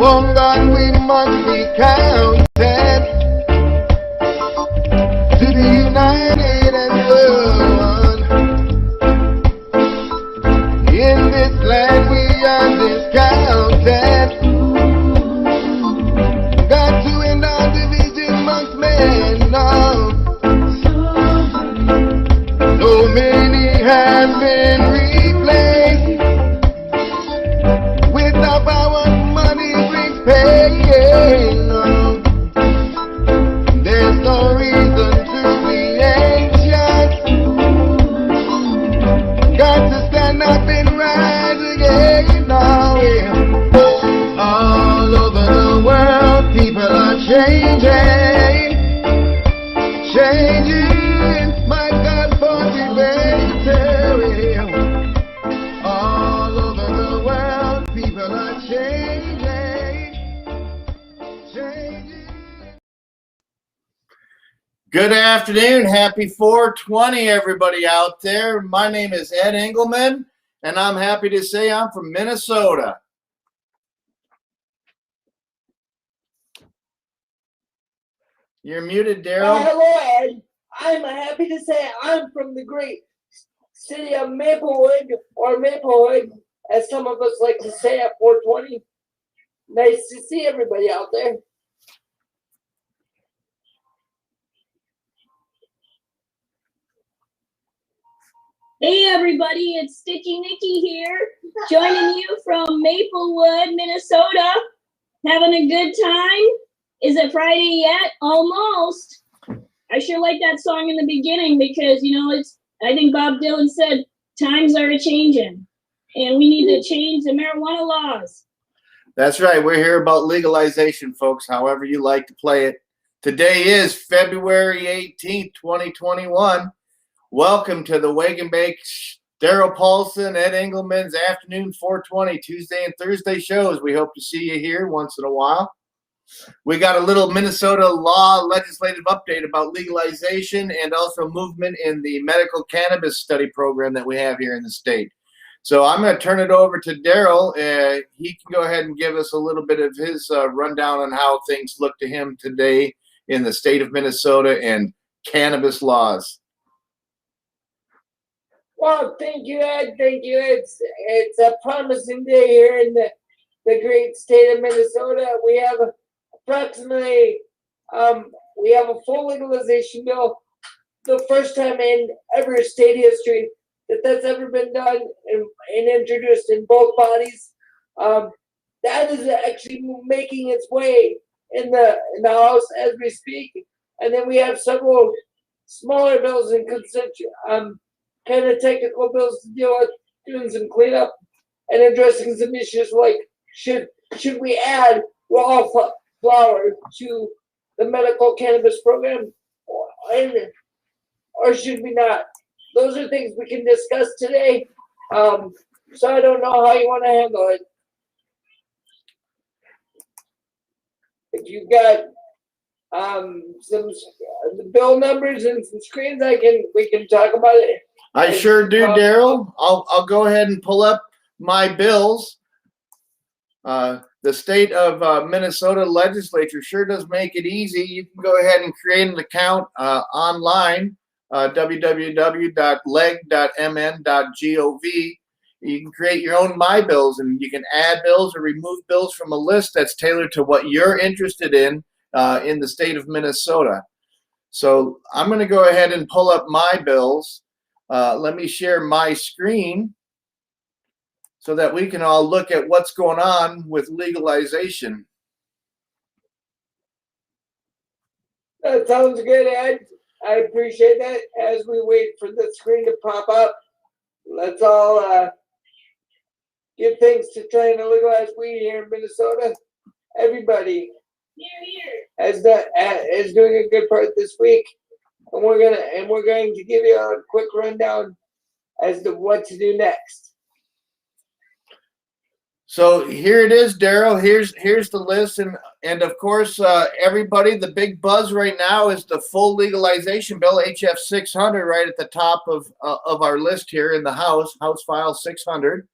Long gone we must be counted to the united and one. In this land we are discounted. Got to end our division amongst men now. So many have been replaced with the power money brings pain. There's no reason to be anxious. Got to stand up and rise again now. All over the world, people are changing, changing. My God, for the better. All over the world, people are changing, changing. Good afternoon. Happy 420, everybody out there. My name is Ed Engelman, and I'm happy to say I'm from Minnesota. You're muted, Daryl. Hello, Ed. I'm happy to say I'm from the great city of Maplewood, or Maplewood, as some of us like to say at 420. Nice to see everybody out there. Hey everybody, it's Sticky Nicky here, joining you from Maplewood, Minnesota. Having a good time? Is it Friday yet? Almost. I sure like that song in the beginning because, you know, I think Bob Dylan said, times are a-changing, and we need to change the marijuana laws. That's right. We're here about legalization, folks, however you like to play it. Today is February 18th, 2021. Welcome to the Wake and Bake Daryl Paulson, Ed Engelman's Afternoon 420 Tuesday and Thursday shows. We hope to see you here once in a while. We got a little Minnesota law legislative update about legalization and also movement in the medical cannabis study program that we have here in the state. So I'm going to turn it over to Daryl. He can go ahead and give us a little bit of his rundown on how things look to him today in the state of Minnesota and cannabis laws. Well, thank you, Ed. Thank you. It's a promising day here in the great state of Minnesota. We have approximately, we have a full legalization bill, the first time in ever state history that's ever been done and introduced in both bodies. That is actually making its way in the House as we speak. And then we have several smaller bills in consideration, kind of technical bills to deal with, doing some cleanup and addressing some issues like should we add raw flower to the medical cannabis program, or should we not? Those are things we can discuss today. So I don't know how you want to handle it. If you've got some the bill numbers and some screens, we can talk about it. I sure do, Daryl. I'll go ahead and pull up my bills. The state of Minnesota legislature sure does make it easy. You can go ahead and create an account online, www.leg.mn.gov. You can create your own My Bills, and you can add bills or remove bills from a list that's tailored to what you're interested in the state of Minnesota. So I'm going to go ahead and pull up my bills. Let me share my screen so that we can all look at what's going on with legalization. That sounds good, Ed. I appreciate that. As we wait for the screen to pop up, let's all give thanks to trying to legalize weed here in Minnesota. Everybody is doing a good part this week, and we're going to give you a quick rundown as to what to do next. So here it is, Daryl. Here's the list, and of course, everybody, the big buzz right now is the full legalization bill, HF 600, right at the top of our list here in the House File 600.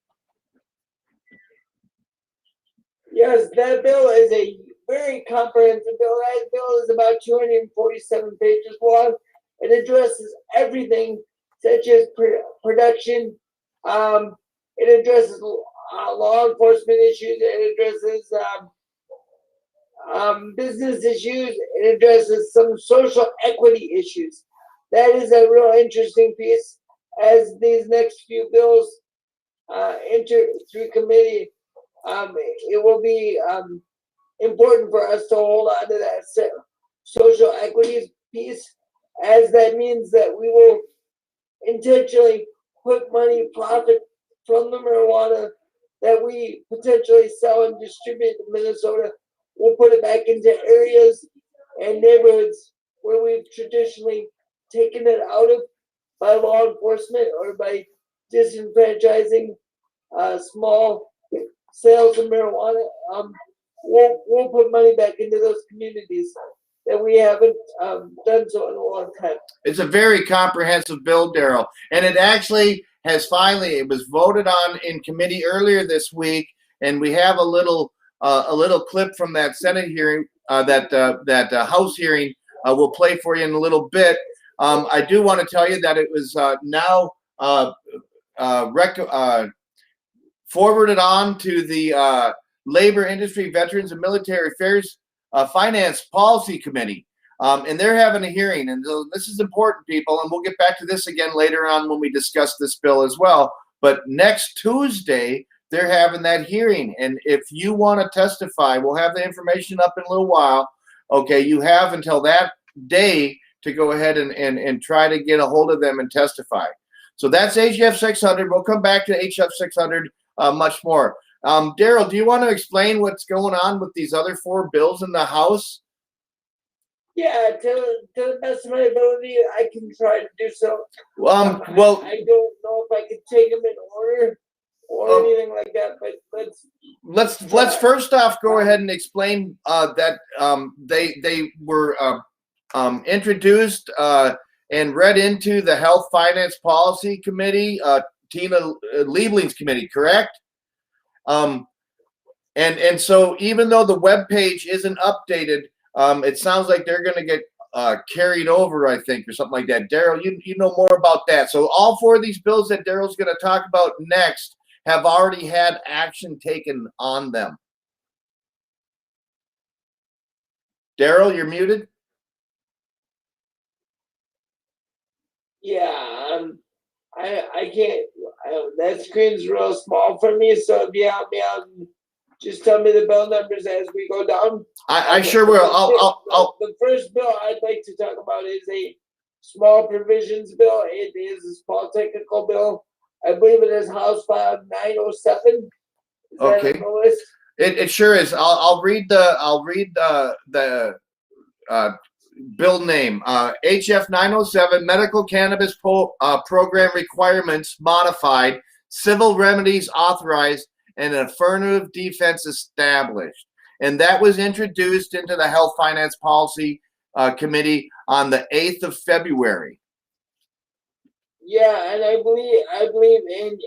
Yes, that bill is a very comprehensive bill. That bill is about 247 pages long. It addresses everything such as production. It addresses law enforcement issues. It addresses business issues. It addresses some social equity issues. That is a real interesting piece as these next few bills enter through committee. It will be important for us to hold on to that social equities piece, as that means that we will intentionally put money profit from the marijuana that we potentially sell and distribute in Minnesota. We'll put it back into areas and neighborhoods where we've traditionally taken it out of by law enforcement or by disenfranchising small sales of marijuana. We'll put money back into those communities that we haven't done so in a long time. It's a very comprehensive bill, Daryl, and it actually has finally, it was voted on in committee earlier this week, and we have a little clip from that Senate hearing, that House hearing. We'll play for you in a little bit. I do want to tell you that it was now forwarded on to the Labor, Industry, Veterans, and Military Affairs Finance Policy Committee. And they're having a hearing, and this is important, people, and we'll get back to this again later on when we discuss this bill as well. But next Tuesday, they're having that hearing, and if you want to testify, we'll have the information up in a little while. Okay, you have until that day to go ahead and try to get a hold of them and testify. So that's HF 600. We'll come back to HF 600 much more. Daryl, do you want to explain what's going on with these other 4 bills in the House? Yeah, to the best of my ability, I can try to do so. Well, I don't know if I could take them in order or anything like that, but let's first off go ahead and explain that they were introduced and read into the Health Finance Policy Committee, Tina Liebling's committee, correct? And so even though the webpage isn't updated, it sounds like they're going to get carried over, I think, or something like that. Daryl, you know more about that. So all 4 of these bills that Daryl's going to talk about next have already had action taken on them. Daryl, you're muted. yeah, I can't. That screen's real small for me, so if you help me out, just tell me the bill numbers as we go down. I sure will. The first bill I'd like to talk about is a small provisions bill. It is a small technical bill. I believe it is House File 907. Is that Okay. on the list? It sure is. I'll read the bill name. HF 907, Medical Cannabis Program Requirements Modified, Civil Remedies Authorized, and an Affirmative Defense Established. And that was introduced into the Health Finance Policy Committee on the 8th of February. Yeah, and I believe in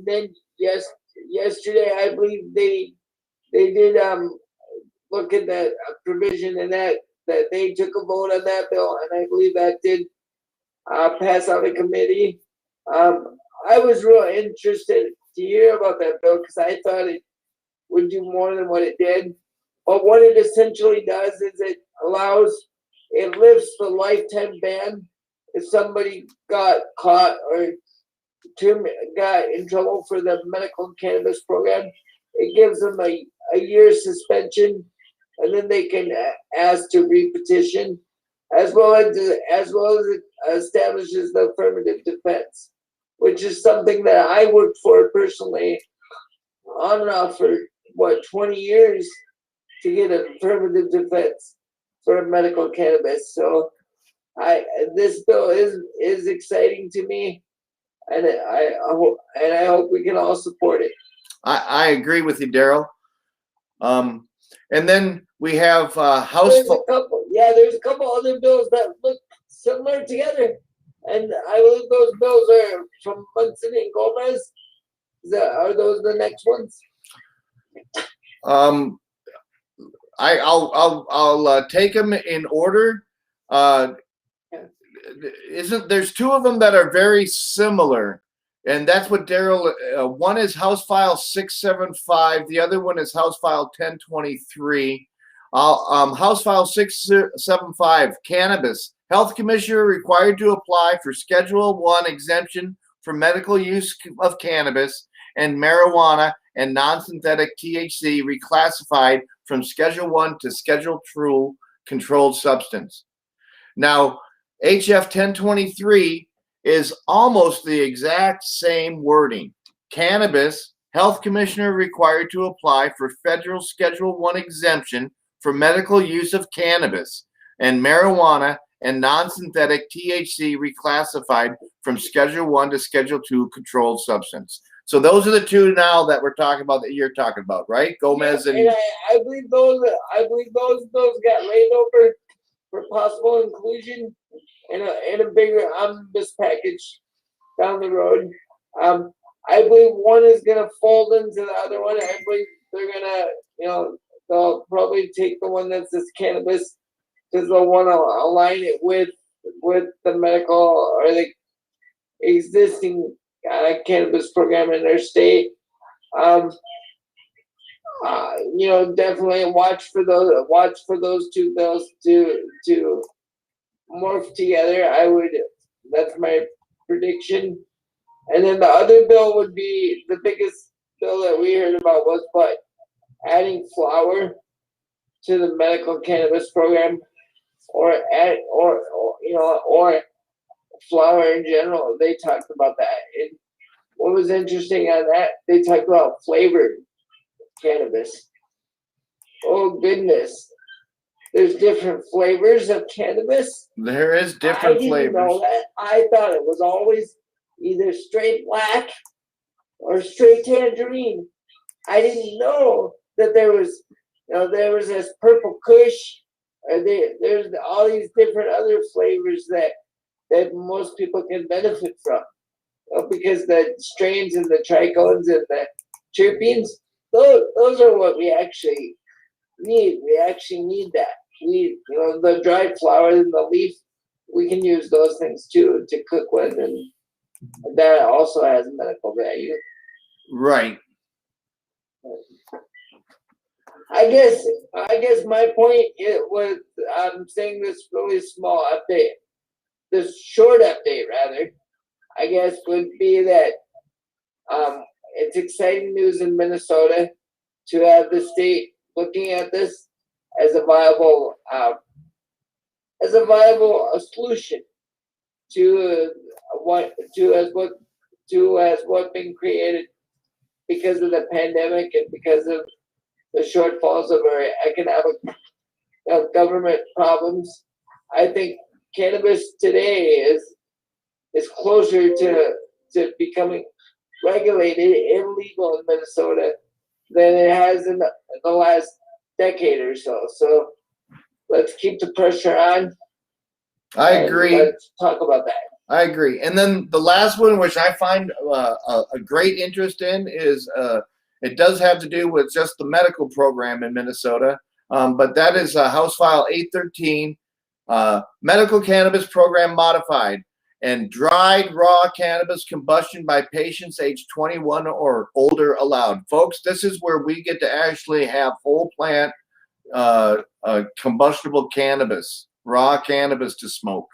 then yesterday I believe they did look at that provision and that they took a vote on that bill, and I believe that did pass out of committee. I was real interested to hear about that bill because I thought it would do more than what it did. But what it essentially does is it lifts the lifetime ban if somebody got caught or got in trouble for the medical cannabis program. It gives them a year suspension, and then they can ask to repetition, as well as it establishes the affirmative defense, which is something that I worked for personally on and off for 20 years to get an affirmative defense for medical cannabis. So this bill is exciting to me, and I hope we can all support it. I agree with you, Daryl. And then we have House. There's a couple other bills that look similar together, and I believe those bills are from Munson and Gomez. Are those the next ones? I'll take them in order. There's two of them that are very similar, and that's what Daryl. One is House File 675. The other one is House File 1023. House File 675, cannabis. Health Commissioner required to apply for Schedule 1 exemption for medical use of cannabis and marijuana and non-synthetic THC reclassified from Schedule 1 to Schedule 2 controlled substance. Now, HF 1023 is almost the exact same wording. Cannabis, Health Commissioner required to apply for federal Schedule 1 exemption for medical use of cannabis and marijuana and non-synthetic THC reclassified from Schedule 1 to Schedule 2 controlled substance. So those are the two now that we're talking about, that you're talking about, right? Gomez and I believe those got laid over for possible inclusion in a bigger omnibus package down the road. I believe one is gonna fold into the other one. I believe they're gonna, they'll probably take the one that says cannabis because they'll want to align it with the medical or the existing cannabis program in their state. Definitely watch for those two bills to morph together. That's my prediction. And then the other bill would be the biggest bill that we heard about was adding flower to the medical cannabis program, or flower in general. They talked about that. And what was interesting on that, they talked about flavored cannabis. Oh goodness. There's different flavors of cannabis. There is different flavors. I didn't know that. I thought it was always either straight black or straight tangerine. I didn't know that there was this purple kush, or there's all these different other flavors that most people can benefit from. Because the strains and the trichomes and the terpenes, those are what we actually need. We actually need that. The dried flower and the leaf, we can use those things too to cook with, and that also has medical value. Right. I guess my point was, I'm saying this really small update, this short update rather, I guess would be that it's exciting news in Minnesota to have the state looking at this as a viable solution to what has been created because of the pandemic and because of the shortfalls of our economic government problems. I think cannabis today is closer to becoming regulated and legal in Minnesota than it has in the last decade or so. So let's keep the pressure on. I agree. Let's talk about that. I agree. And then the last one, which I find a great interest in, is it does have to do with just the medical program in Minnesota, but that is House File 813, Medical Cannabis Program Modified, and dried raw cannabis combustion by patients age 21 or older allowed. Folks, this is where we get to actually have whole plant combustible cannabis, raw cannabis to smoke.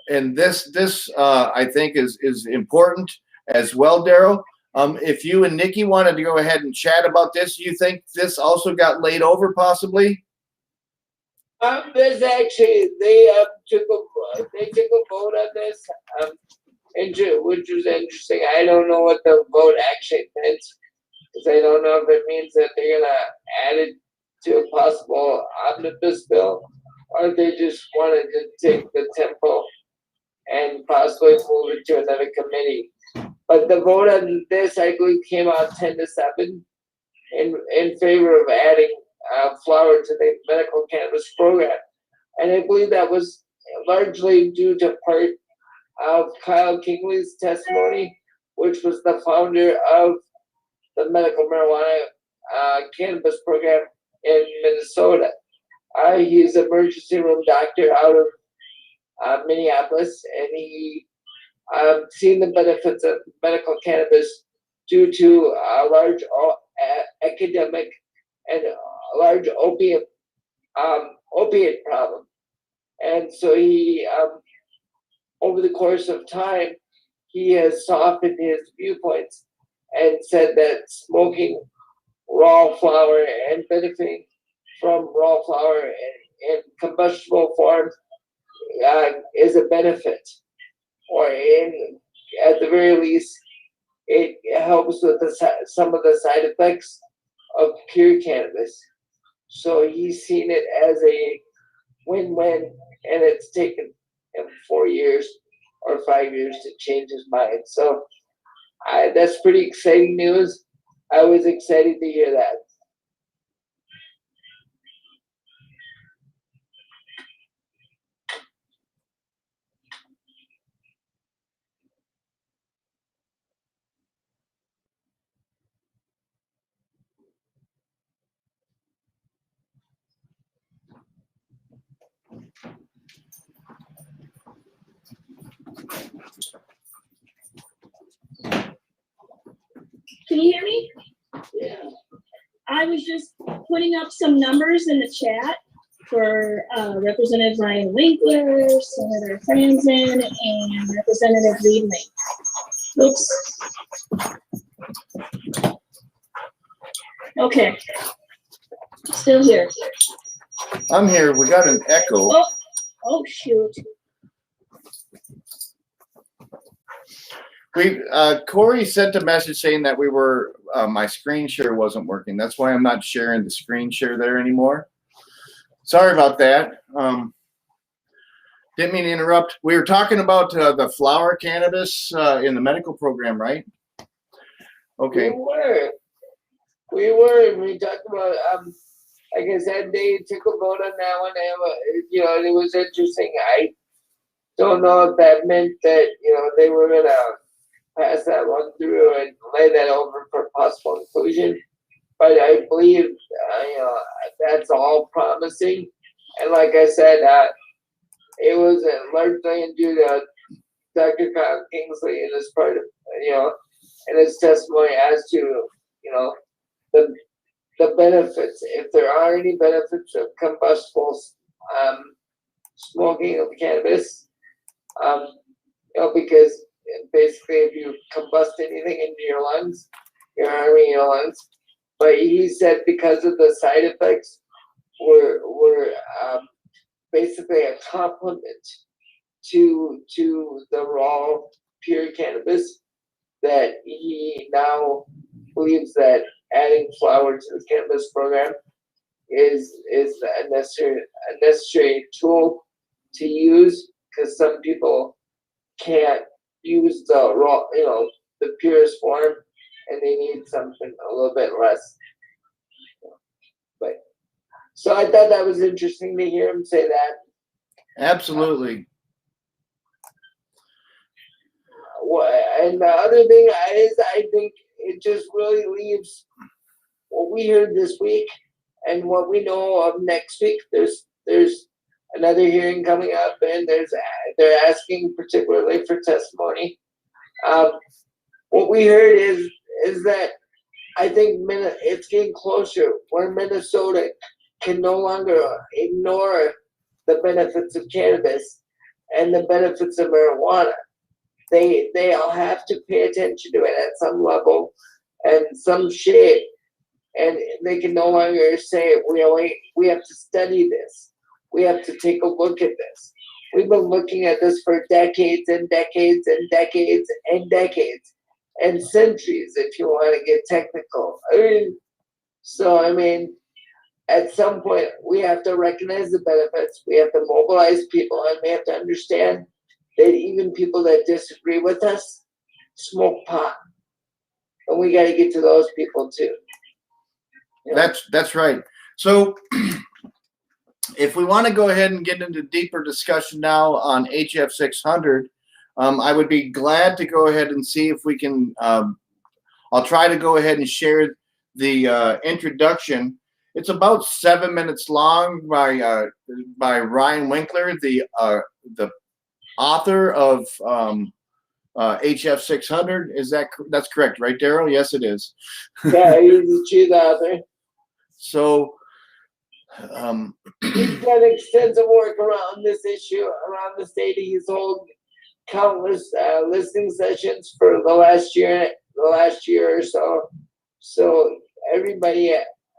And this I think is important as well, Daryl. If you and Nikki wanted to go ahead and chat about this, you think this also got laid over possibly? There's actually they took a vote on this, which was interesting. I don't know what the vote actually meant, because I don't know if it means that they're gonna add it to a possible omnibus bill, or if they just wanted to take the tempo and possibly move it to another committee. But the vote on this, I believe, came out 10-7 in favor of adding flower to the medical cannabis program. And I believe that was largely due to part of Kyle Kingley's testimony, which was the founder of the Medical Marijuana cannabis program in Minnesota. He's an emergency room doctor out of Minneapolis, and he seen the benefits of medical cannabis due to a large academic and a large opiate problem. And so he, over the course of time, he has softened his viewpoints and said that smoking raw flower and benefiting from raw flower in combustible form is a benefit, or at the very least, it helps with some of the side effects of pure cannabis. So he's seen it as a win-win, and it's taken him 4 years or 5 years to change his mind. So that's pretty exciting news. I was excited to hear that. Can you hear me? Yeah. I was just putting up some numbers in the chat for Representative Ryan Winkler, Senator Franzen, and Representative Liebling. Oops. Okay. Still here. I'm here. We got an echo. Oh shoot. Corey sent a message saying that we were my screen share wasn't working. That's why I'm not sharing the screen share there anymore. Sorry about that. Didn't mean to interrupt. We were talking about the flower cannabis in the medical program, right? Okay. We were. We talked about like I said, they took a vote on that one. And, it was interesting. I don't know if that meant that they were gonna pass that one through and lay that over for possible inclusion. But I believe, that's all promising. And like I said, it was largely due to Dr. Kyle Kingsley in his part of, in his testimony as to, the benefits, if there are any benefits of combustibles, smoking of cannabis, because basically, if you combust anything into your lungs, you're harming your lungs. But he said because of the side effects, were basically a complement to the raw pure cannabis, that he now believes that adding flower to the cannabis program is a necessary tool to use, because some people can't use the raw, the purest form, and they need something a little bit less. But so I thought that was interesting to hear him say that. Absolutely. And the other thing is, I think it just really leaves what we heard this week and what we know of next week. There's another hearing coming up, and they're asking particularly for testimony. What we heard is that I think it's getting closer where Minnesota can no longer ignore the benefits of cannabis and the benefits of marijuana. They'll have to pay attention to it at some level and some shape, and they can no longer say, we have to study this. We have to take a look at this. We've been looking at this for decades and decades and decades and decades and centuries, if you want to get technical. At some point, we have to recognize the benefits. We have to mobilize people, and we have to understand that even people that disagree with us smoke pot. And we got to get to those people too. That's right. So if we want to go ahead and get into deeper discussion now on HF 600, I would be glad to go ahead and see if we can, I'll try to go ahead and share the introduction. It's about 7 minutes long by Ryan Winkler, the author of HF 600. That's correct, right, Daryl? Yes, it is. Yeah, he's the chief author. So He's done extensive work around this issue, around the state. He's held countless listening sessions for the last year or so. So everybody,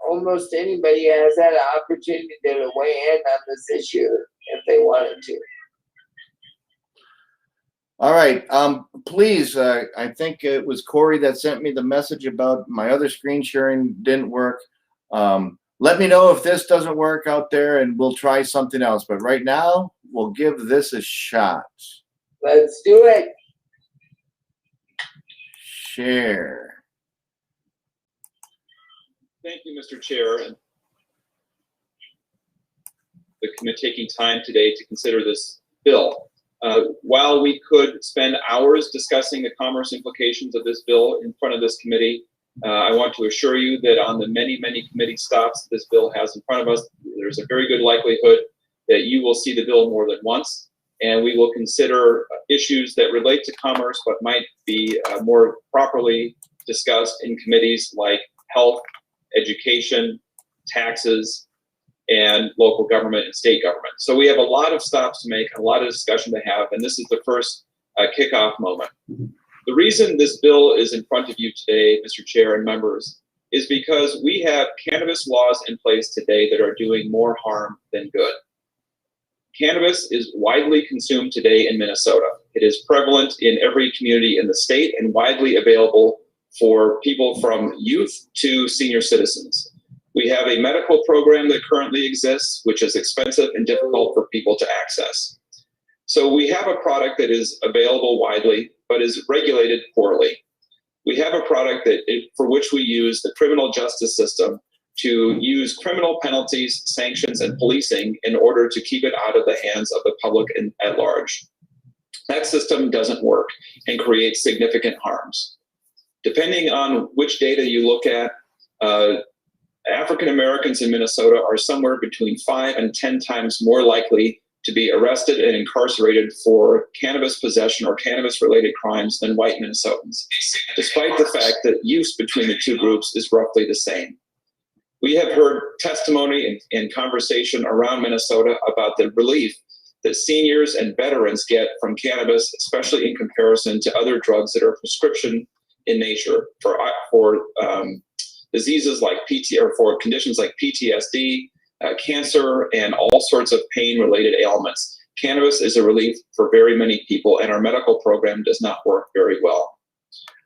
almost anybody, has had an opportunity to weigh in on this issue if they wanted to. all right, please, I think it was Corey that sent me the message about my other screen sharing didn't work. Let me know if this doesn't work out there and we'll try something else. But right now, we'll give this a shot. Let's do it. Share. Thank you, Mr. Chair, and the committee taking time today to consider this bill. While we could spend hours discussing the commerce implications of this bill in front of this committee, I want to assure you that on the many, many committee stops this bill has in front of us, there's a very good likelihood that you will see the bill more than once, and we will consider issues that relate to commerce but might be more properly discussed in committees like health, education, taxes, and local government and state government. So we have a lot of stops to make, a lot of discussion to have, and this is the first kickoff moment. The reason this bill is in front of you today, Mr. Chair and members, is because we have cannabis laws in place today that are doing more harm than good. Cannabis is widely consumed today in Minnesota. It is prevalent in every community in the state and widely available for people from youth to senior citizens. We have a medical program that currently exists, which is expensive and difficult for people to access. So we have a product that is available widely, but is regulated poorly. We have a product for which we use the criminal justice system to use criminal penalties, sanctions, and policing in order to keep it out of the hands of the public at large. That system doesn't work and creates significant harms. Depending on which data you look at, African Americans in Minnesota are somewhere between 5 and 10 times more likely to be arrested and incarcerated for cannabis possession or cannabis-related crimes than white Minnesotans, despite the fact that use between the two groups is roughly the same. We have heard testimony and conversation around Minnesota about the relief that seniors and veterans get from cannabis, especially in comparison to other drugs that are prescription in nature for diseases like for conditions like PTSD, cancer, and all sorts of pain-related ailments. Cannabis is a relief for very many people, and our medical program does not work very well.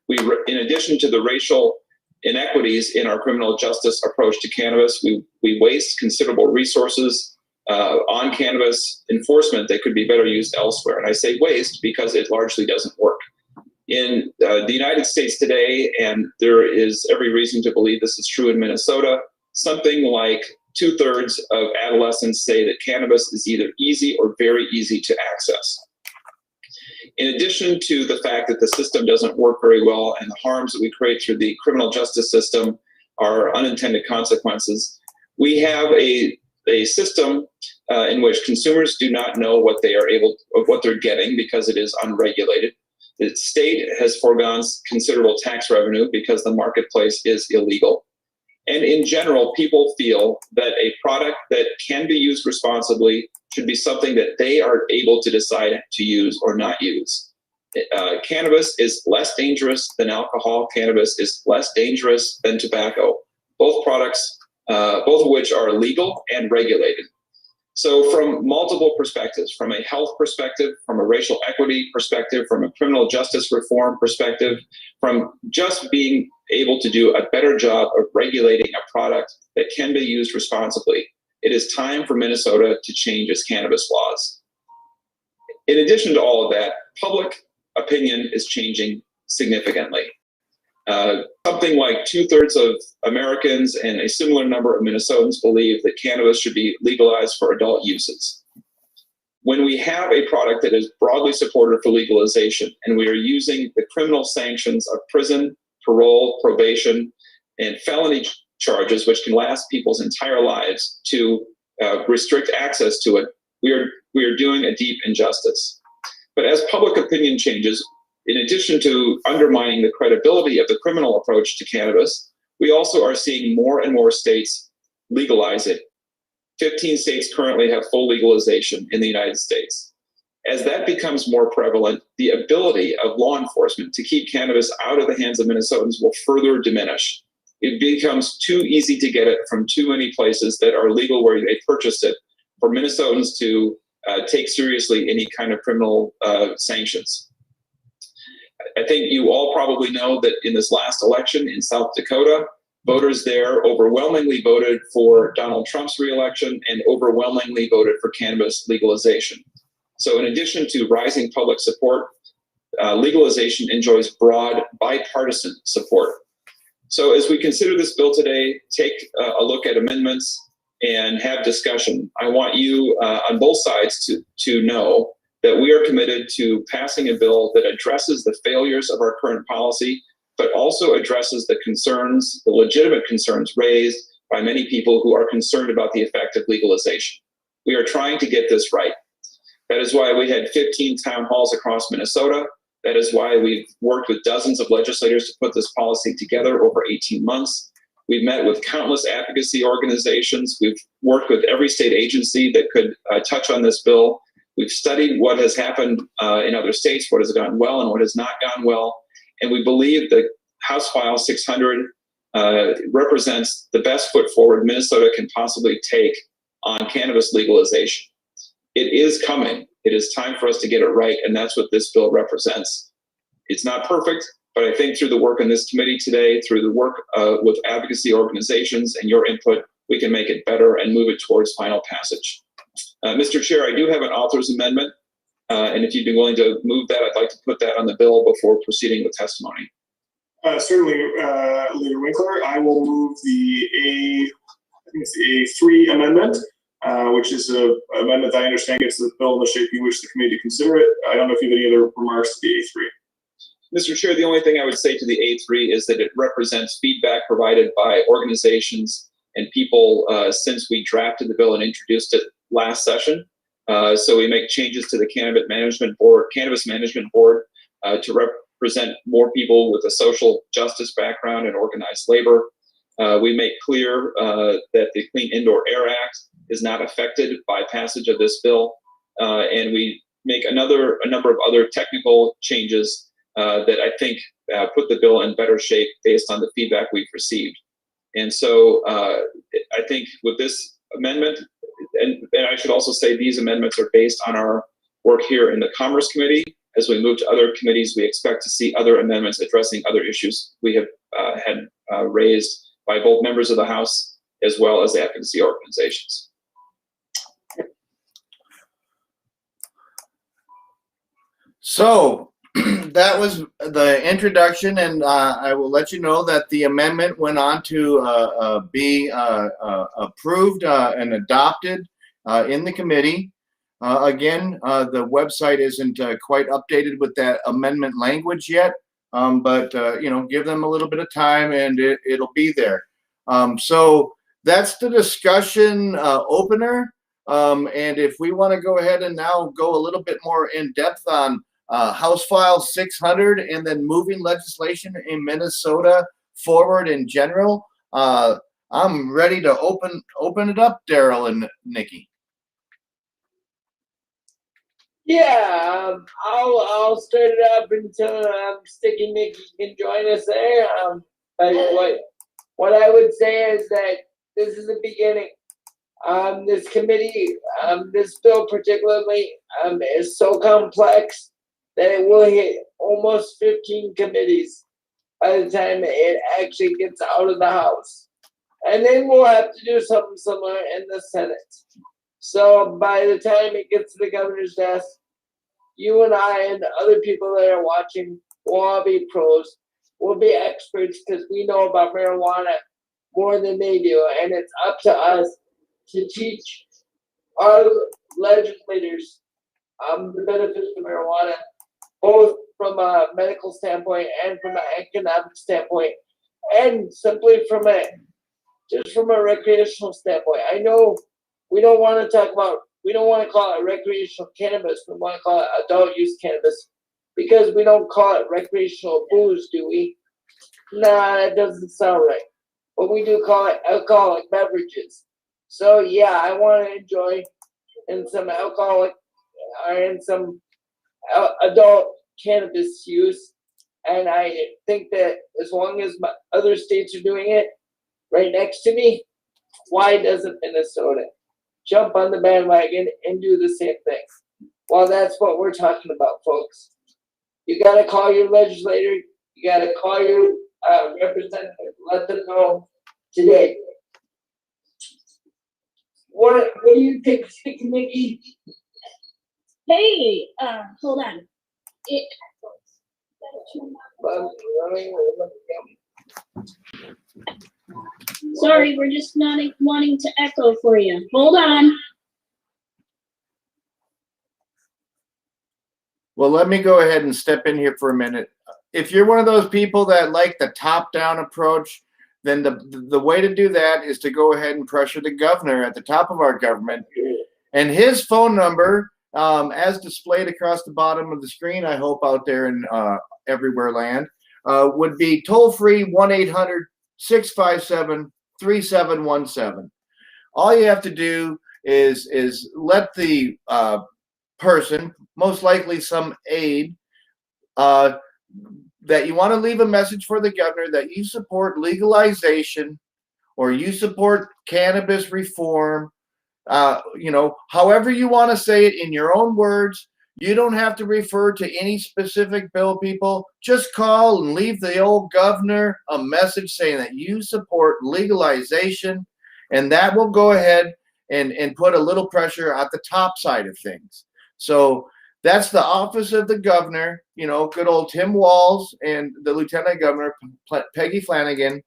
In addition to the racial inequities in our criminal justice approach to cannabis, we waste considerable resources on cannabis enforcement that could be better used elsewhere. And I say waste because it largely doesn't work. In the United States today, and there is every reason to believe this is true in Minnesota, something like 2/3 of adolescents say that cannabis is either easy or very easy to access. In addition to the fact that the system doesn't work very well and the harms that we create through the criminal justice system are unintended consequences, we have a system in which consumers do not know what they're getting because it is unregulated. The state has foregone considerable tax revenue because the marketplace is illegal. And in general, people feel that a product that can be used responsibly should be something that they are able to decide to use or not use. Cannabis is less dangerous than alcohol. Cannabis is less dangerous than tobacco. Both products, both of which are legal and regulated. So from multiple perspectives, from a health perspective, from a racial equity perspective, from a criminal justice reform perspective, from just being able to do a better job of regulating a product that can be used responsibly, it is time for Minnesota to change its cannabis laws. In addition to all of that, public opinion is changing significantly. Something like 2/3 of Americans and a similar number of Minnesotans believe that cannabis should be legalized for adult uses. When we have a product that is broadly supported for legalization and we are using the criminal sanctions of prison, parole, probation, and felony charges, which can last people's entire lives, to restrict access to it, we are doing a deep injustice. But as public opinion changes, in addition to undermining the credibility of the criminal approach to cannabis, we also are seeing more and more states legalize it. 15 states currently have full legalization in the United States. As that becomes more prevalent, the ability of law enforcement to keep cannabis out of the hands of Minnesotans will further diminish. It becomes too easy to get it from too many places that are legal where they purchased it for Minnesotans to take seriously any kind of criminal sanctions. I think you all probably know that in this last election in South Dakota, voters there overwhelmingly voted for Donald Trump's reelection and overwhelmingly voted for cannabis legalization. So in addition to rising public support, legalization enjoys broad bipartisan support. So as we consider this bill today, take a look at amendments and have discussion. I want you on both sides to know that we are committed to passing a bill that addresses the failures of our current policy, but also addresses the concerns, the legitimate concerns raised by many people who are concerned about the effect of legalization. We are trying to get this right. That is why we had 15 town halls across Minnesota. That is why we've worked with dozens of legislators to put this policy together over 18 months. We've met with countless advocacy organizations. We've worked with every state agency that could touch on this bill. We've studied what has happened in other states, what has gone well and what has not gone well. And we believe that House File 600 represents the best foot forward Minnesota can possibly take on cannabis legalization. It is coming. It is time for us to get it right, and that's what this bill represents. It's not perfect, but I think through the work in this committee today, through the work with advocacy organizations and your input, we can make it better and move it towards final passage. Mr. Chair, I do have an author's amendment, and if you'd be willing to move that, I'd like to put that on the bill before proceeding with testimony. Certainly, Leader Winkler. I will move the A3 amendment, which is an amendment that I understand gets the bill in the shape you wish the committee to consider it. I don't know if you have any other remarks to the A3. Mr. Chair, the only thing I would say to the A3 is that it represents feedback provided by organizations and people since we drafted the bill and introduced it last session. So we make changes to the Cannabis Management Board to represent more people with a social justice background and organized labor. We make clear that the Clean Indoor Air Act is not affected by passage of this bill, and we make a number of other technical changes that I think put the bill in better shape based on the feedback we've received. And so I think with this amendment, and I should also say these amendments are based on our work here in the Commerce Committee. As we move to other committees, we expect to see other amendments addressing other issues we have had raised by both members of the House as well as advocacy organizations. So that was the introduction, and I will let you know that the amendment went on to be approved and adopted in the committee. Again, the website isn't quite updated with that amendment language yet, but give them a little bit of time and it'll be there. So that's the discussion opener. And if we want to go ahead and now go a little bit more in depth on House File 600 and then moving legislation in Minnesota forward in general, I'm ready to open it up, Daryl and Nikki. Yeah, I'll start it up until Sticky Nicky can join us there. But what I would say is that this is the beginning. This committee, this bill particularly, is so complex that it will hit almost 15 committees by the time it actually gets out of the House. And then we'll have to do something similar in the Senate. So by the time it gets to the governor's desk, you and I and other people that are watching will all be pros. We'll be experts because we know about marijuana more than they do. And it's up to us to teach our legislators the benefits of marijuana, both from a medical standpoint and from an economic standpoint. and simply from a recreational standpoint. I know we don't want to call it recreational cannabis. We want to call it adult use cannabis because we don't call it recreational booze, do we? Nah, that doesn't sound right. But we do call it alcoholic beverages. So yeah, I want to enjoy in some alcoholic or in some adult cannabis use. And I think that as long as other states are doing it right next to me, why doesn't Minnesota jump on the bandwagon and do the same thing? Well, that's what we're talking about, folks. You got to call your legislator. You got to call your representative. Let them know today. What do you think, Nikki? Hey, hold on. Sorry, we're just not wanting to echo for you. Hold on. Well, let me go ahead and step in here for a minute. If you're one of those people that like the top-down approach, then the way to do that is to go ahead and pressure the governor at the top of our government. And his phone number, as displayed across the bottom of the screen, I hope out there in everywhere land, would be toll-free 1-800-657-3717. All you have to do is let the person, most likely some aide, that you want to leave a message for the governor that you support legalization or you support cannabis reform, however you want to say it in your own words. You don't have to refer to any specific bill, people. Just call and leave the old governor a message saying that you support legalization, and that will go ahead and put a little pressure at the top side of things. So that's the office of the governor, good old Tim Walz, and the lieutenant governor, Peggy Flanagan,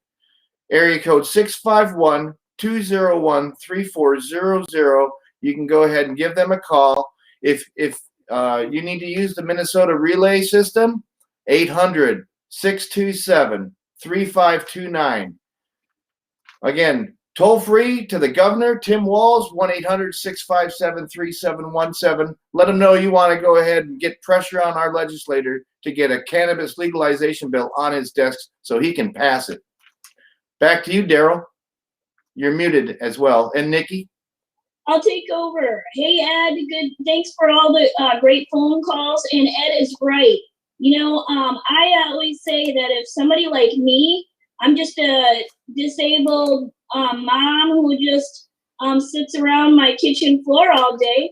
area code 651-201-3400. You can go ahead and give them a call. If you need to use the Minnesota relay system, 800-627-3529. Again, toll free to the governor, Tim Walz, 1-800-657-3717. Let them know you want to go ahead and get pressure on our legislator to get a cannabis legalization bill on his desk so he can pass it. Back to you, Daryl. You're muted as well. And Nikki? I'll take over. Hey, Ed, good. Thanks for all the great phone calls. And Ed is right. I always say that if somebody like me, I'm just a disabled mom who just sits around my kitchen floor all day.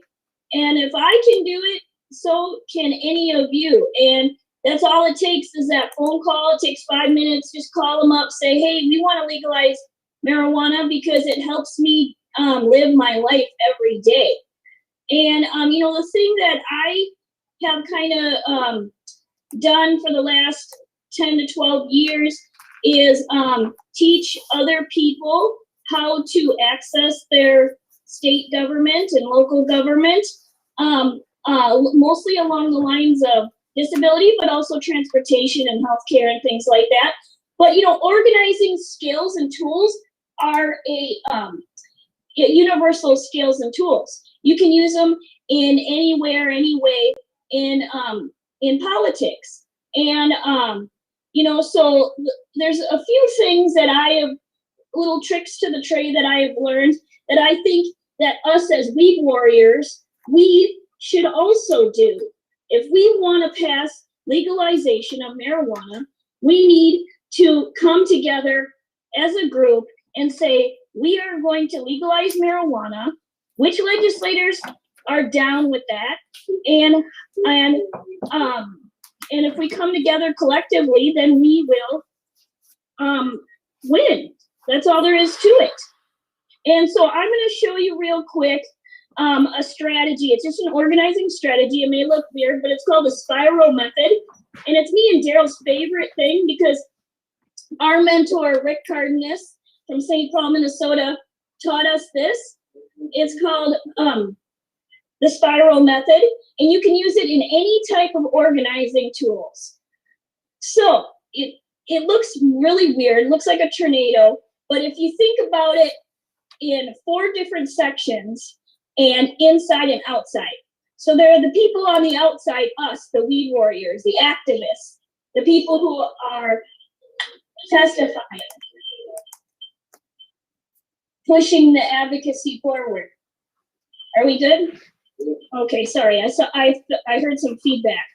And if I can do it, so can any of you. And that's all it takes is that phone call. It takes 5 minutes. Just call them up, say, hey, we want to legalize marijuana because it helps me live my life every day. And, the thing that I have kind of done for the last 10 to 12 years is teach other people how to access their state government and local government, mostly along the lines of disability, but also transportation and healthcare and things like that. But, organizing skills and tools are universal skills and tools. You can use them in anywhere, any way in politics. And, so there's a few things that I have, little tricks to the trade that I have learned that I think that us as weed warriors, we should also do. If we want to pass legalization of marijuana, we need to come together as a group and say, we are going to legalize marijuana. Which legislators are down with that? And if we come together collectively, then we will win. That's all there is to it. And so I'm going to show you real quick a strategy. It's just an organizing strategy. It may look weird, but it's called the spiral method. And it's me and Daryl's favorite thing because our mentor, Rick Cardenas from St. Paul, Minnesota, taught us this. It's called the spiral method, and you can use it in any type of organizing tools. So it looks really weird. It looks like a tornado. But if you think about it in 4 different sections and inside and outside. So there are the people on the outside, us, the weed warriors, the activists, the people who are testifying, pushing the advocacy forward. Are we good? Okay, sorry. I heard some feedback.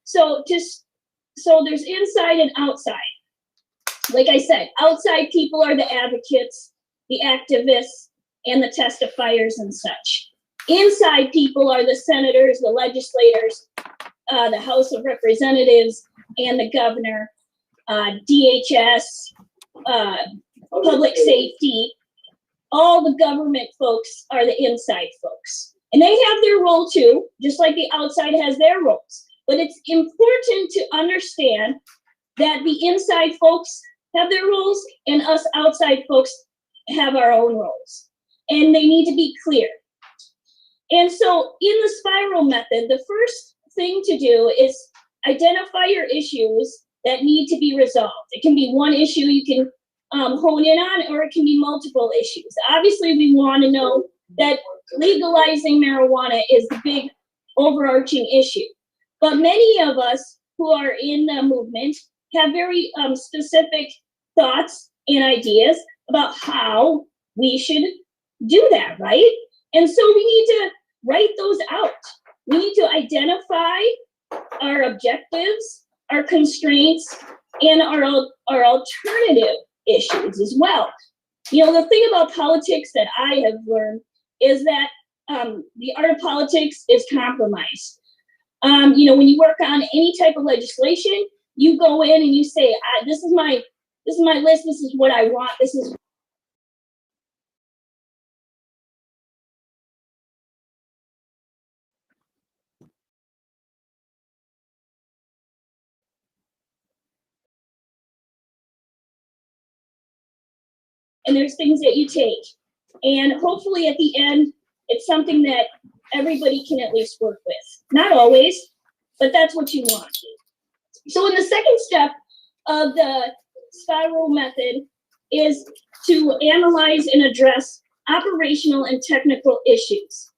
So there's inside and outside. Like I said, outside people are the advocates, the activists, and the testifiers and such. Inside people are the senators, the legislators, the House of Representatives, and the governor, DHS, public safety. All the government folks are the inside folks. And they have their role too, just like the outside has their roles. But it's important to understand that the inside folks have their roles and us outside folks have our own roles. And they need to be clear. And so in the spiral method, the first thing to do is identify your issues that need to be resolved. It can be one issue you can hone in on, or it can be multiple issues. Obviously, we want to know that legalizing marijuana is the big overarching issue. But many of us who are in the movement have very specific thoughts and ideas about how we should do that, right? And so we need to write those out. We need to identify our objectives, our constraints, and our alternative issues as well. You know, the thing about politics that I have learned is that the art of politics is compromise. You know, when you work on any type of legislation, you go in and you say, this is my list, this is what I want, this is. And there's things that you take. And hopefully at the end, it's something that everybody can at least work with. Not always, but that's what you want. So in the second step of the spiral method is to analyze and address operational and technical issues.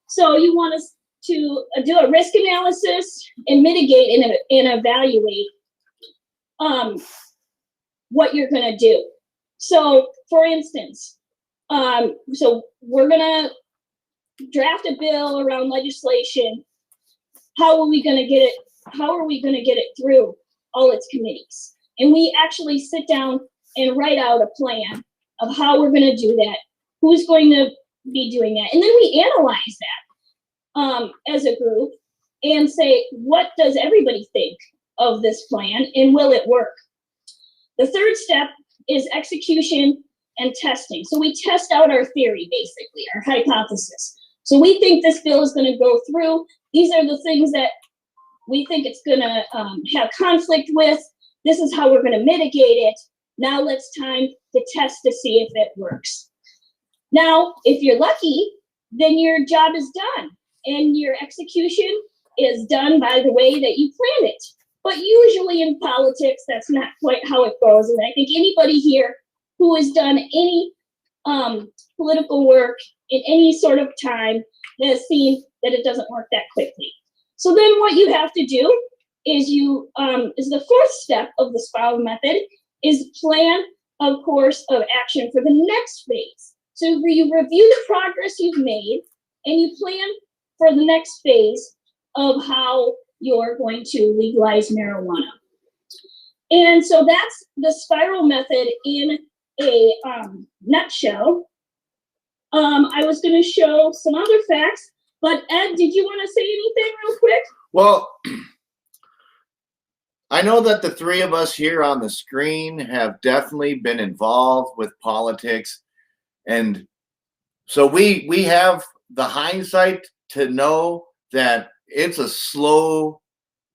So you want us to do a risk analysis and mitigate and evaluate what you're gonna do. So for instance, so we're gonna draft a bill around legislation. How are we gonna get it through all its committees? And we actually sit down and write out a plan of how we're gonna do that, who's going to be doing that. And then we analyze that as a group and say, what does everybody think of this plan and will it work? The third step is execution and testing. So we test out our theory, basically, our hypothesis. So we think this bill is going to go through. These are the things that we think it's going to have conflict with. This is how we're going to mitigate it. Now it's time to test to see if it works. Now, if you're lucky, then your job is done and your execution is done by the way that you planned it. But usually in politics, that's not quite how it goes. And I think anybody here who has done any political work in any sort of time has seen that it doesn't work that quickly. So then what you have to do is is the fourth step of the spiral method is plan a course of action for the next phase. So you review the progress you've made and you plan for the next phase of how you're going to legalize marijuana. And so that's the spiral method in a nutshell. I was going to show some other facts, but Ed, did you want to say anything real quick? Well, I know that the three of us here on the screen have definitely been involved with politics. And so we have the hindsight to know that it's a slow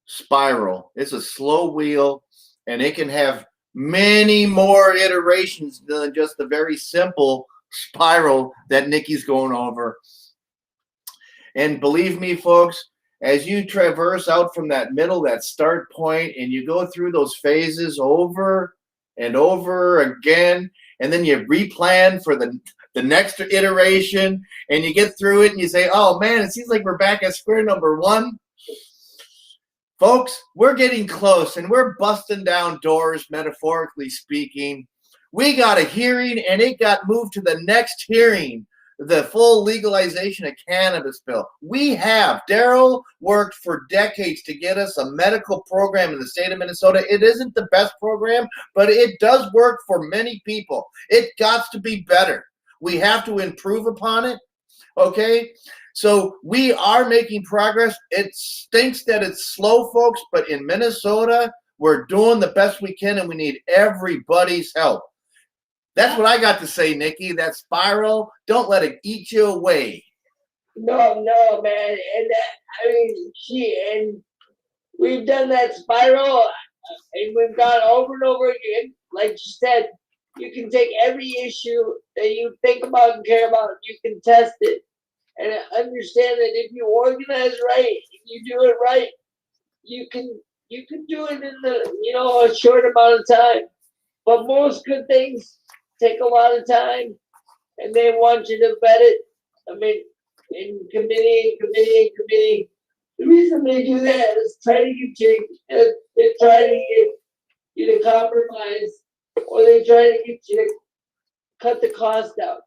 spiral. It's a slow wheel, and it can have many more iterations than just the very simple spiral that Nikki's going over. And believe me, folks, as you traverse out from that middle, that start point, and you go through those phases over and over again, and then you replan for the next iteration, and you get through it, and you say, oh man, it seems like we're back at square number one. Folks, we're getting close, and we're busting down doors, metaphorically speaking. We got a hearing, and it got moved to the next hearing, the full legalization of cannabis bill. We have. Daryl worked for decades to get us a medical program in the state of Minnesota. It isn't the best program, but it does work for many people. It got to be better. We have to improve upon it, okay? So we are making progress. It stinks that it's slow, folks, but in Minnesota, we're doing the best we can, and we need everybody's help. That's what I got to say, Nikki. That spiral, don't let it eat you away. No, man. And we've done that spiral, and we've gone over and over again. Like you said, you can take every issue that you think about and care about, you can test it. And understand that if you organize right, if you do it right, you can do it in a short amount of time. But most good things take a lot of time, and they want you to vet it. I mean, in committee. The reason they do that is try to get you. They try to get you to compromise, or they try to get you to cut the cost down.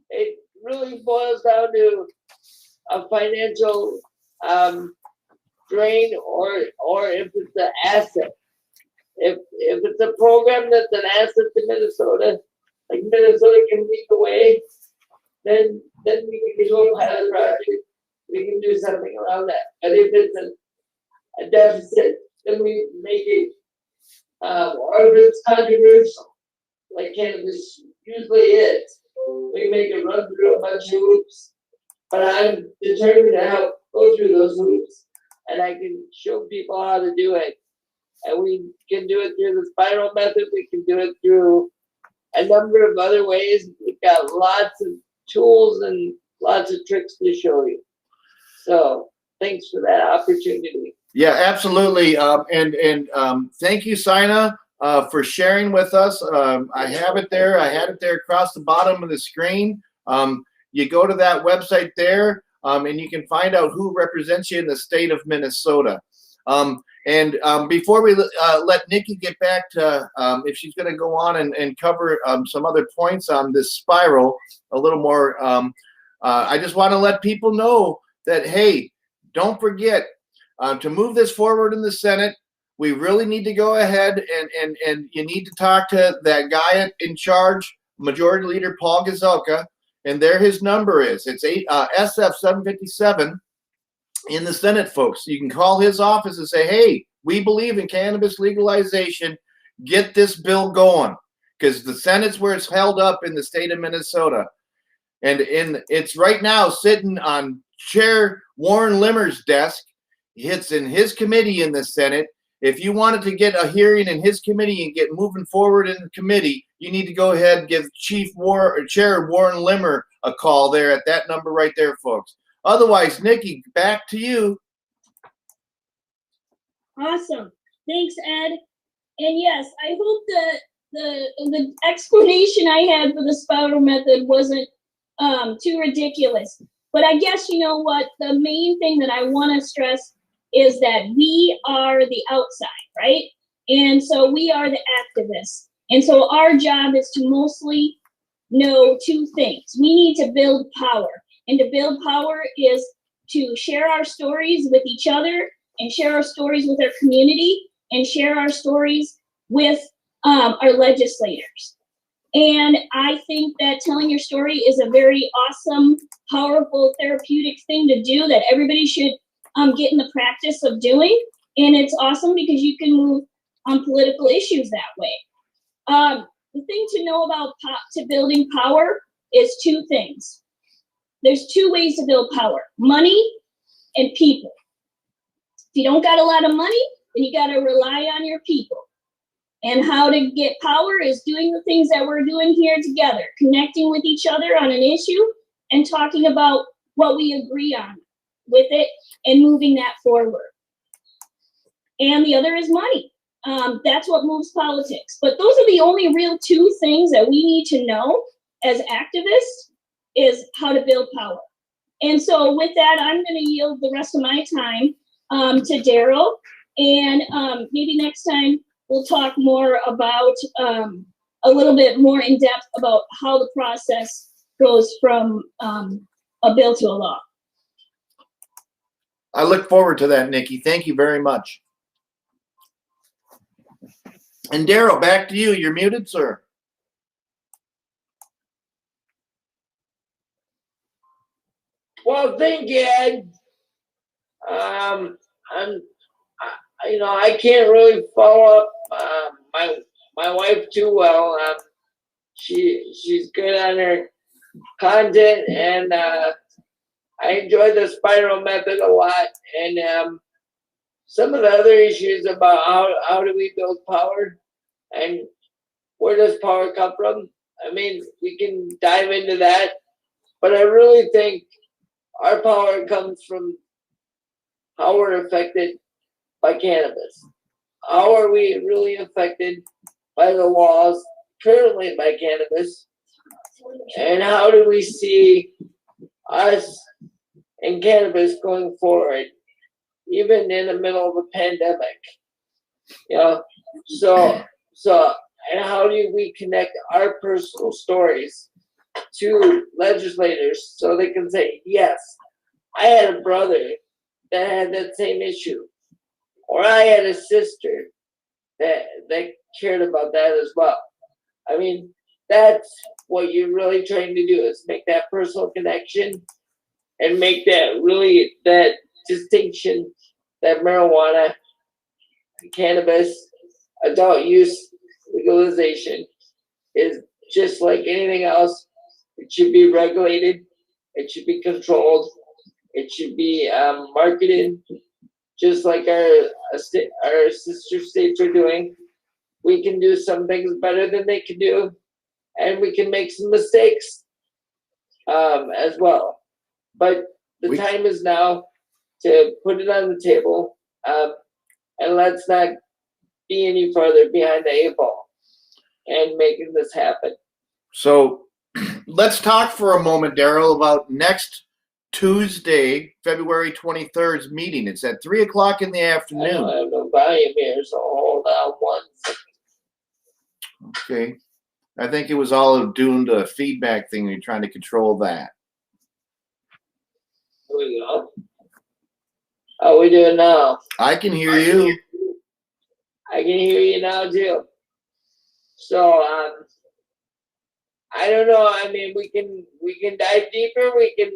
It really boils down to a financial drain, or if it's an asset. If it's a program that's an asset to Minnesota, like Minnesota can lead the way, then we can go pilot project. We can do something around that. But if it's a deficit, then we make it, or if it's controversial, like cannabis usually is, we make it run through a bunch of hoops. But I'm determined to help go through those hoops, and I can show people how to do it. And we can do it through the spiral method. We can do it through a number of other ways. We've got lots of tools and lots of tricks to show you. So thanks for that opportunity. Yeah, absolutely. And thank you, Sina, for sharing with us. I have it there. I had it there across the bottom of the screen. You go to that website there, and you can find out who represents you in the state of Minnesota. And before we let Nikki get back to if she's going to go on and cover some other points on this spiral a little more, I just want to let people know that, hey, don't forget to move this forward in the Senate. We really need to go ahead and you need to talk to that guy in charge, Majority Leader Paul Gazelka, and there his number is. It's SF 757 in the Senate, folks. You can call his office and say, hey, we believe in cannabis legalization. Get this bill going, because the Senate's where it's held up in the state of Minnesota. And it's right now sitting on Chair Warren Limmer's desk. It's in his committee in the Senate. If you wanted to get a hearing in his committee and get moving forward in the committee, you need to go ahead and give Chair Warren Limmer a call there at that number right there, folks. Otherwise, Nikki, back to you. Awesome. Thanks, Ed. And yes, I hope that the explanation I had for the spiral method wasn't too ridiculous. But I guess you know what? The main thing that I want to stress is that we are the outside, right? And so we are the activists. And so our job is to mostly know two things. We need to build power. And to build power is to share our stories with each other, and share our stories with our community, and share our stories with our legislators. And I think that telling your story is a very awesome, powerful, therapeutic thing to do that everybody should get in the practice of doing. And it's awesome because you can move on political issues that way. The thing to know about building power is two things. There's two ways to build power: money and people. If you don't got a lot of money, then you got to rely on your people. And how to get power is doing the things that we're doing here together, connecting with each other on an issue and talking about what we agree on. with it and moving that forward. And the other is money. That's what moves politics. But those are the only real two things that we need to know as activists, is how to build power. And so with that, I'm going to yield the rest of my time to Daryl. And maybe next time we'll talk more about a little bit more in depth about how the process goes from a bill to a law. I look forward to that, Nikki. Thank you very much. And Daryl, back to you. You're muted, sir. Well, thank you, Ed. I can't really follow up my wife too well. She's good on her content, and I enjoy the spiral method a lot. And some of the other issues about how do we build power and where does power come from? I mean, we can dive into that, but I really think our power comes from how we're affected by cannabis. How are we really affected by the laws currently by cannabis? And how do we see us and cannabis going forward, even in the middle of a pandemic? You know, so and how do we connect our personal stories to legislators so they can say, yes, I had a brother that had that same issue, or I had a sister that cared about that as well. I mean, that's what you're really trying to do, is make that personal connection and make that distinction that marijuana, cannabis, adult use legalization is just like anything else. It should be regulated. It should be controlled. It should be marketed, just like our sister states are doing. We can do some things better than they can do, and we can make some mistakes as well. But the time is now to put it on the table, and let's not be any further behind the eight ball and making this happen. So let's talk for a moment, Daryl, about next Tuesday, February 23rd's meeting. It's at 3 o'clock in the afternoon. I don't have no volume here, so hold on one second. Okay. I think it was all due to a feedback thing. You're trying to control that. Here we go. How we doing now? I can hear you. I can hear you now too. So I don't know. I mean, we can dive deeper. We can.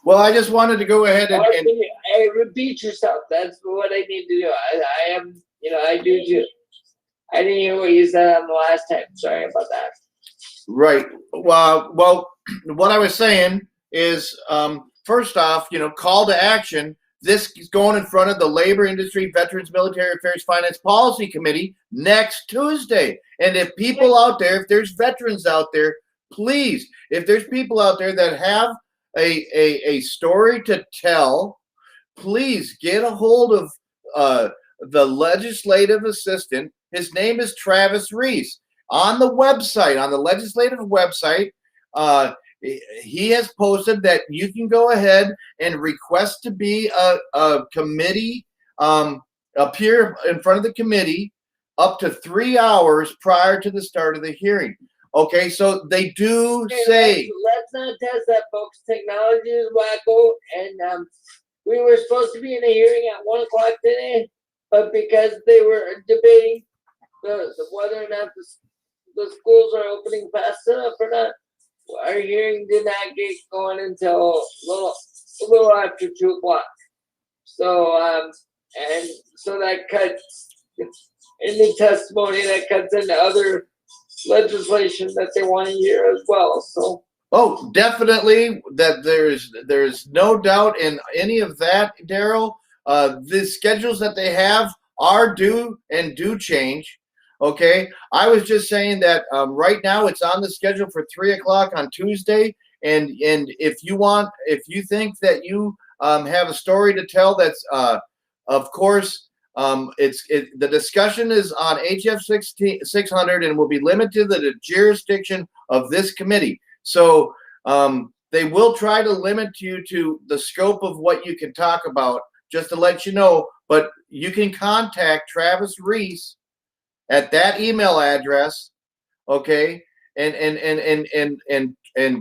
Well, I just wanted to go ahead and Hey, repeat yourself. That's what I need to do. I am. I do too. I didn't hear what you said on the last time. Sorry about that. Right. Well, what I was saying is, first off, call to action. This is going in front of the Labor, Industry, Veterans, Military Affairs, Finance Policy Committee next Tuesday. And if people out there, if there's veterans out there, please, if there's people out there that have a story to tell, please get a hold of the legislative assistant. His name is Travis Reese. On the website, on the legislative website, he has posted that you can go ahead and request to be a committee, appear in front of the committee up to 3 hours prior to the start of the hearing. Okay, so they do say. Let's not test that, folks. Technology is wacko, and we were supposed to be in a hearing at 1 o'clock today, but because they were debating whether or not the schools are opening fast enough or not, our hearing did not get going until a little after 2 o'clock. So and so that cuts into testimony, that cuts into other legislation that they want to hear as well. So Oh, definitely that there's no doubt in any of that, Daryl. The schedules that they have are due and do change. Okay, I was just saying that right now it's on the schedule for 3 o'clock on Tuesday. And if you think that you have a story to tell, that's of course the discussion is on HF 600 and will be limited to the jurisdiction of this committee. So they will try to limit you to the scope of what you can talk about, just to let you know. But you can contact Travis Reese at that email address, okay, and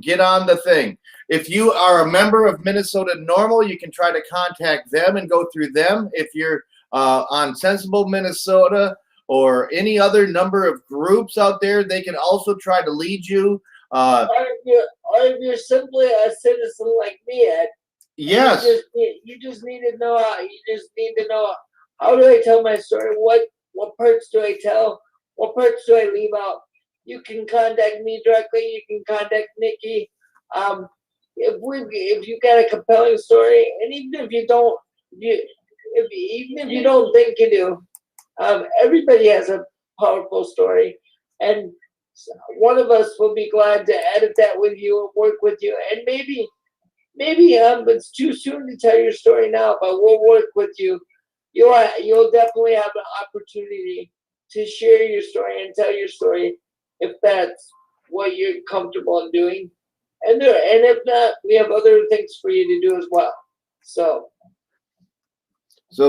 get on the thing. If you are a member of Minnesota Normal, you can try to contact them and go through them. If you're on Sensible Minnesota or any other number of groups out there, they can also try to lead you. Or if you're simply a citizen like me, Ed, Yes. you just need to know how. You just need to know, how do I tell my story? What parts do I tell? What parts do I leave out? You can contact me directly. You can contact Nikki. If you got a compelling story, and even if you don't, even if you don't think you do, everybody has a powerful story, and one of us will be glad to edit that with you and work with you. And maybe it's too soon to tell your story now, but we'll work with you. You'll definitely have an opportunity to share your story and tell your story if that's what you're comfortable in doing. And if not, we have other things for you to do as well. So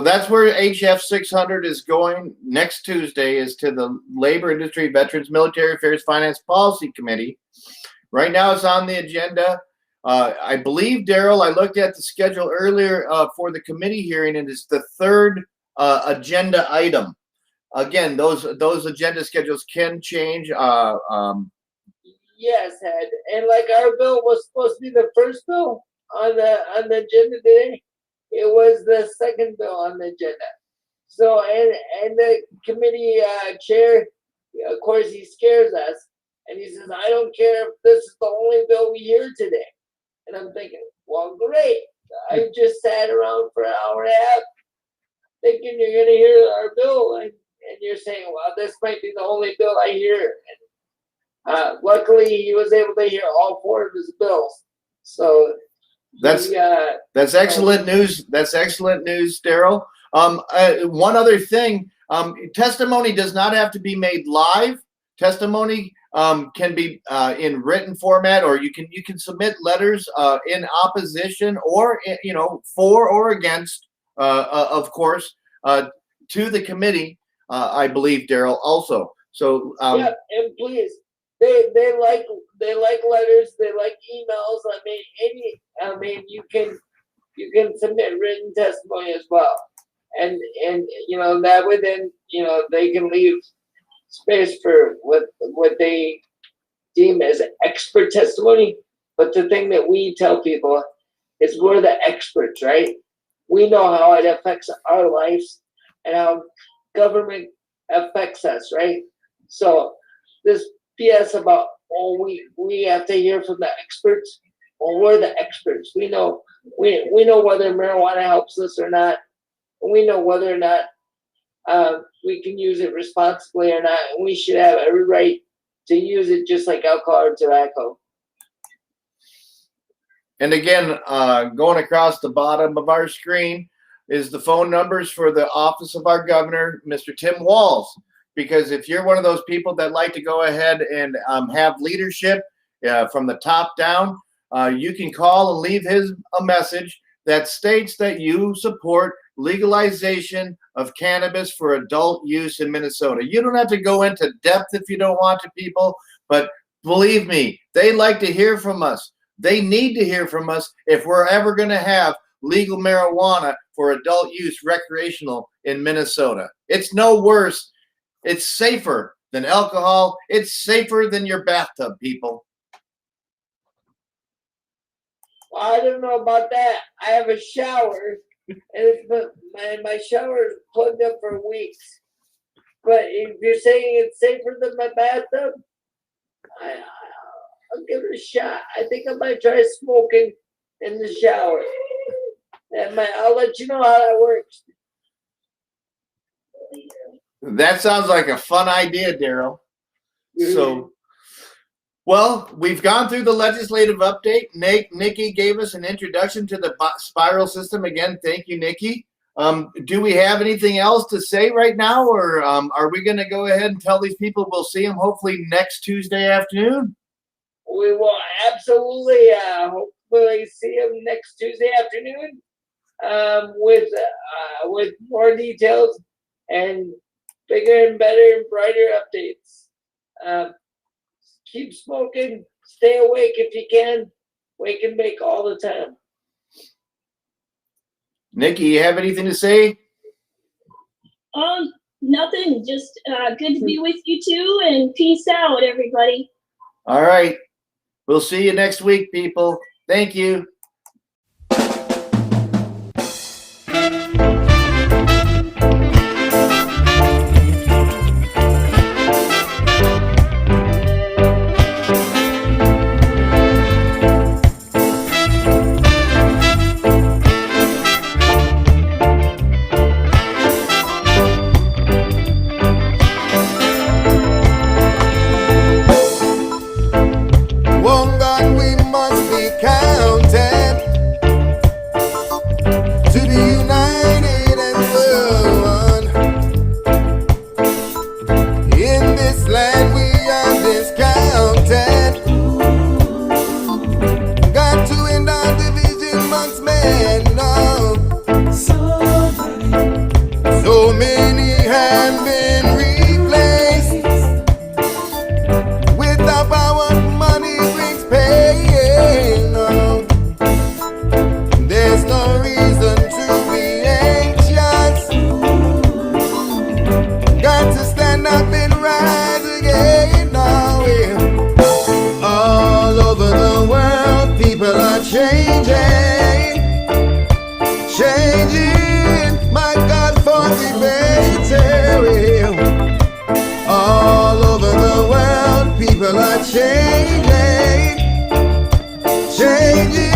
that's where HF 600 is going next Tuesday, is to the Labor, Industry, Veterans, Military Affairs, Finance Policy Committee. Right now it's on the agenda. I believe, Daryl, I looked at the schedule earlier for the committee hearing, and it's the third agenda item. Again, those agenda schedules can change. yes, Ed, and like our bill was supposed to be the first bill on the agenda today, it was the second bill on the agenda. So and the committee chair, of course, he scares us, and he says, "I don't care if this is the only bill we hear today." And I'm thinking, well, great. I just sat around for an hour and a half thinking you're going to hear our bill, and you're saying, well, this might be the only bill I hear. And luckily, he was able to hear all four of his bills. So that's excellent news. That's excellent news, Daryl. One other thing, testimony does not have to be made live. Testimony can be in written format, or you can submit letters in opposition, or for or against, of course, to the committee. I believe, Daryl, also. So yeah, and please, they like letters, they like emails. You can submit written testimony as well, and that way then they can leave space for what they deem as expert testimony. But the thing that we tell people is we're the experts, right? We know how it affects our lives and how government affects us, right? So this BS about, we have to hear from the experts. Well, we're the experts. We know whether marijuana helps us or not. We know whether or not we can use it responsibly or not, and we should have every right to use it just like alcohol or tobacco. And again, going across the bottom of our screen is the phone numbers for the office of our governor, Mr. Tim Walz. Because if you're one of those people that like to go ahead and have leadership from the top down, you can call and leave a message that states that you support legalization of cannabis for adult use in Minnesota. You don't have to go into depth if you don't want to, people, but believe me, they like to hear from us. They need to hear from us if we're ever going to have legal marijuana for adult use recreational in Minnesota. It's no worse. It's safer than alcohol. It's safer than your bathtub, people. Well, I don't know about that. I have a shower, and my shower is plugged up for weeks. But if you're saying it's safer than my bathtub, I'll give it a shot. I think I might try smoking in the shower. And I'll let you know how that works. That sounds like a fun idea, Daryl. So Well, we've gone through the legislative update. Nikki gave us an introduction to the spiral system. Again, thank you, Nikki. Do we have anything else to say right now, or are we going to go ahead and tell these people we'll see them hopefully next Tuesday afternoon? We will absolutely hopefully see them next Tuesday afternoon with more details and bigger and better and brighter updates. Keep smoking, stay awake if you can, wake and bake all the time. Nikki, you have anything to say? Nothing. Just good to be with you too, and peace out, everybody. All right. We'll see you next week, people. Thank you. One God we must be counted to be united and one. In this land we are discounted. Got to end our division amongst men now. So many have been replaced with the power money brings pain. No. There's no reason to be anxious. Got to stand up and rise again now. All over the world, people are changing, changing. My God, for the better. All over the world, people are changing, changing.